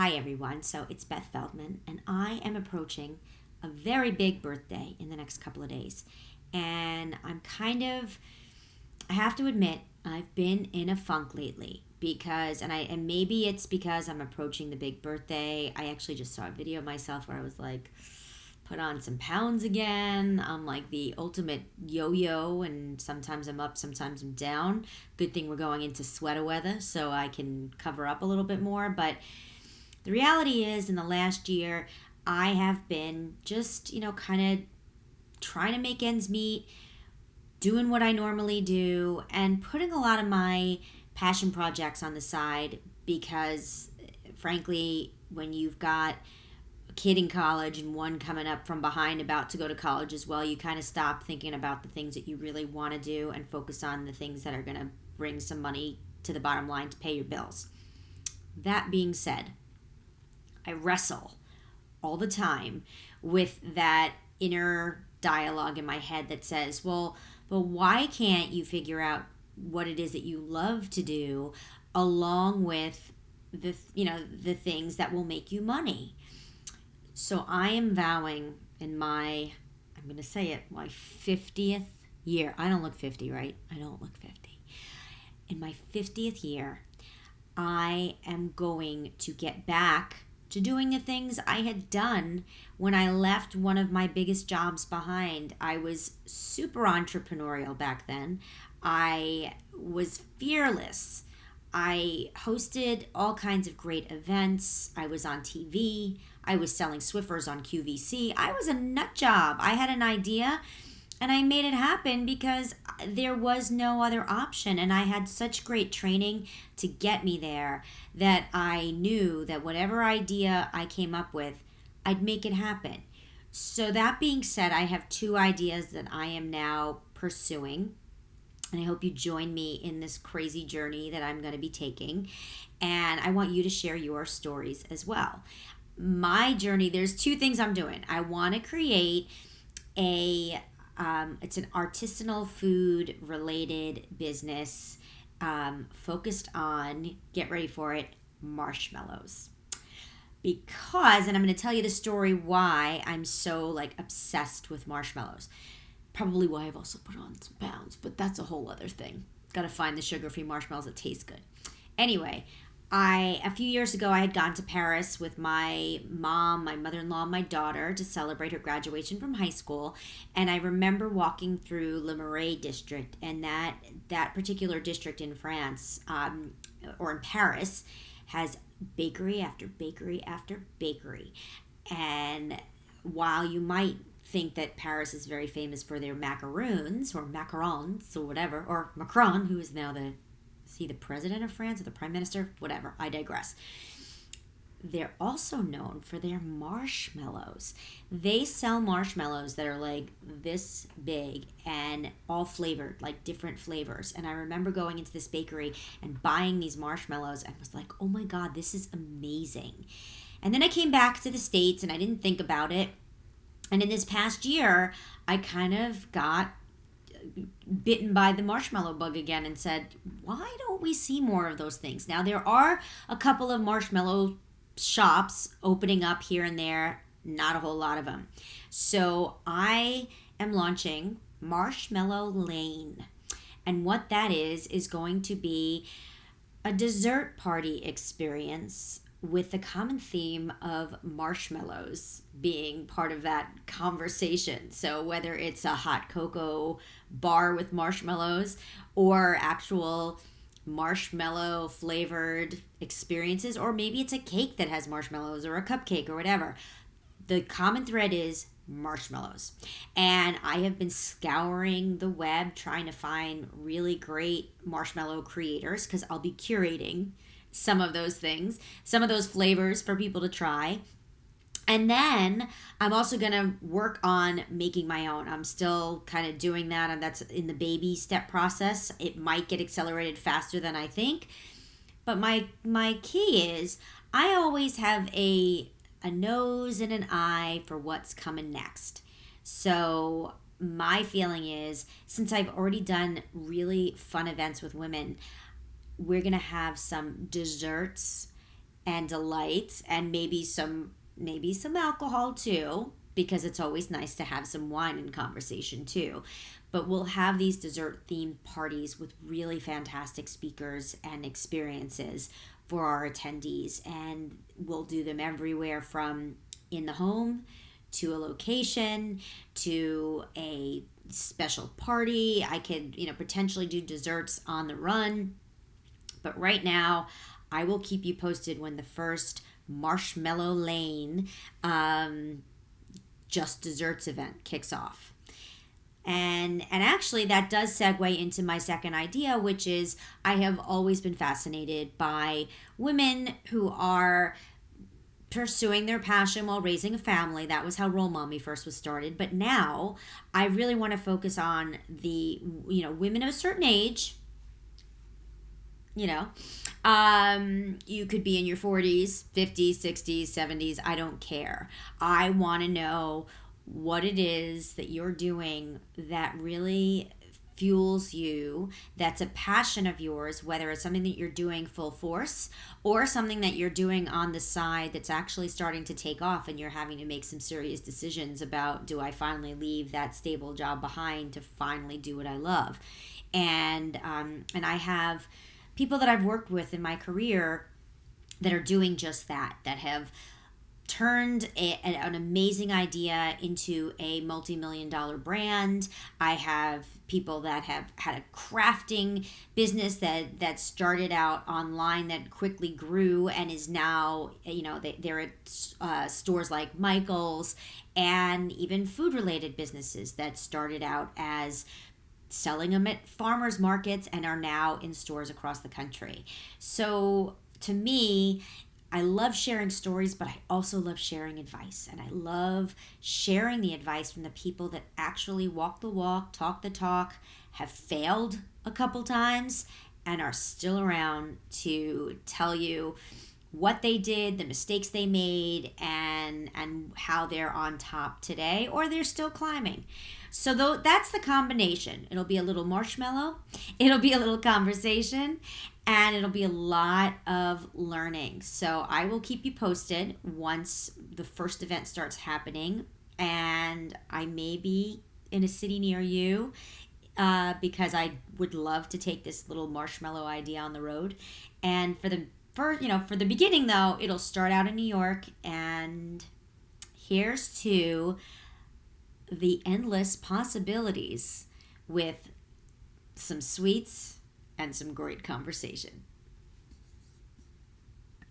Hi, everyone. So it's Beth Feldman, and I am approaching a very big birthday in the next couple of days. And I have to admit, I've been in a funk lately because, and maybe it's because I'm approaching the big birthday. I actually just saw a video of myself where I was like, put on some pounds again. I'm like the ultimate yo-yo, and sometimes I'm up, sometimes I'm down. Good thing we're going into sweater weather, so I can cover up a little bit more. But the reality is, in the last year, I have been just, kind of trying to make ends meet, doing what I normally do, and putting a lot of my passion projects on the side because, frankly, when you've got a kid in college and one coming up from behind about to go to college as well, you kind of stop thinking about the things that you really want to do and focus on the things that are going to bring some money to the bottom line to pay your bills. That being said, I wrestle all the time with that inner dialogue in my head that says, well, but why can't you figure out what it is that you love to do along with the things that will make you money? So I am vowing I'm going to say it, my 50th year. I don't look 50, right? I don't look 50. In my 50th year, I am going to get back to doing the things I had done when I left one of my biggest jobs behind. I was super entrepreneurial back then. I was fearless. I hosted all kinds of great events. I was on TV. I was selling Swiffers on QVC. I was a nut job. I had an idea and I made it happen because there was no other option. And I had such great training to get me there that I knew that whatever idea I came up with, I'd make it happen. So that being said, I have two ideas that I am now pursuing. And I hope you join me in this crazy journey that I'm going to be taking. And I want you to share your stories as well. My journey, there's two things I'm doing. I want to create it's an artisanal food related business focused on, get ready for it, marshmallows. Because, and I'm going to tell you the story why I'm so obsessed with marshmallows. Probably why I've also put on some pounds, but that's a whole other thing. Got to find the sugar-free marshmallows that taste good. Anyway, a few years ago, I had gone to Paris with my mom, my mother-in-law, and my daughter to celebrate her graduation from high school. And I remember walking through Le Marais district, and that particular district in France, or in Paris, has bakery after bakery after bakery. And while you might think that Paris is very famous for their macaroons or macarons or whatever, or Macron, who is now is he the president of France or the prime minister? Whatever, I digress. They're also known for their marshmallows. They sell marshmallows that are like this big and all flavored, like different flavors. And I remember going into this bakery and buying these marshmallows and was like, oh my God, this is amazing. And then I came back to the States and I didn't think about it. And in this past year, I kind of got bitten by the marshmallow bug again and said, why don't we see more of those things? Now, there are a couple of marshmallow shops opening up here and there, not a whole lot of them. So I am launching Marshmallow Lane. And what that is going to be a dessert party experience with the common theme of marshmallows being part of that conversation. So whether it's a hot cocoa bar with marshmallows or actual marshmallow flavored experiences, or maybe it's a cake that has marshmallows or a cupcake or whatever, the common thread is marshmallows. And I have been scouring the web trying to find really great marshmallow creators because I'll be curating some of those things, some of those flavors for people to try. And then I'm also going to work on making my own. I'm still kind of doing that, and that's in the baby step process. It might get accelerated faster than I think. But my key is I always have a nose and an eye for what's coming next. So my feeling is, since I've already done really fun events with women, we're going to have some desserts and delight, and maybe some alcohol too, because it's always nice to have some wine in conversation too. But we'll have these dessert themed parties with really fantastic speakers and experiences for our attendees, and we'll do them everywhere from in the home to a location to a special party. I could, potentially do desserts on the run. But right now, I will keep you posted when the first Marshmallow Lane Just Desserts event kicks off. And actually that does segue into my second idea, which is I have always been fascinated by women who are pursuing their passion while raising a family. That was how Roll Mommy first was started. But now I really want to focus on the, women of a certain age. You could be in your 40s, 50s, 60s, 70s. I don't care. I want to know what it is that you're doing that really fuels you, that's a passion of yours, whether it's something that you're doing full force or something that you're doing on the side that's actually starting to take off, and you're having to make some serious decisions about, do I finally leave that stable job behind to finally do what I love? And I have people that I've worked with in my career that are doing just that have turned an amazing idea into a multi-million-dollar brand. I have people that have had a crafting business that started out online, that quickly grew and is now, they're at stores like Michael's, and even food-related businesses that started out as selling them at farmers markets and are now in stores across the country. So to me, I love sharing stories, but I also love sharing advice. And I love sharing the advice from the people that actually walk the walk, talk the talk, have failed a couple times, and are still around to tell you what they did, the mistakes they made, and how they're on top today, or they're still climbing. So that's the combination. It'll be a little marshmallow, it'll be a little conversation, and it'll be a lot of learning. So I will keep you posted once the first event starts happening, and I may be in a city near you, because I would love to take this little marshmallow idea on the road. And for the beginning though, it'll start out in New York, and here's to the endless possibilities with some sweets and some great conversation.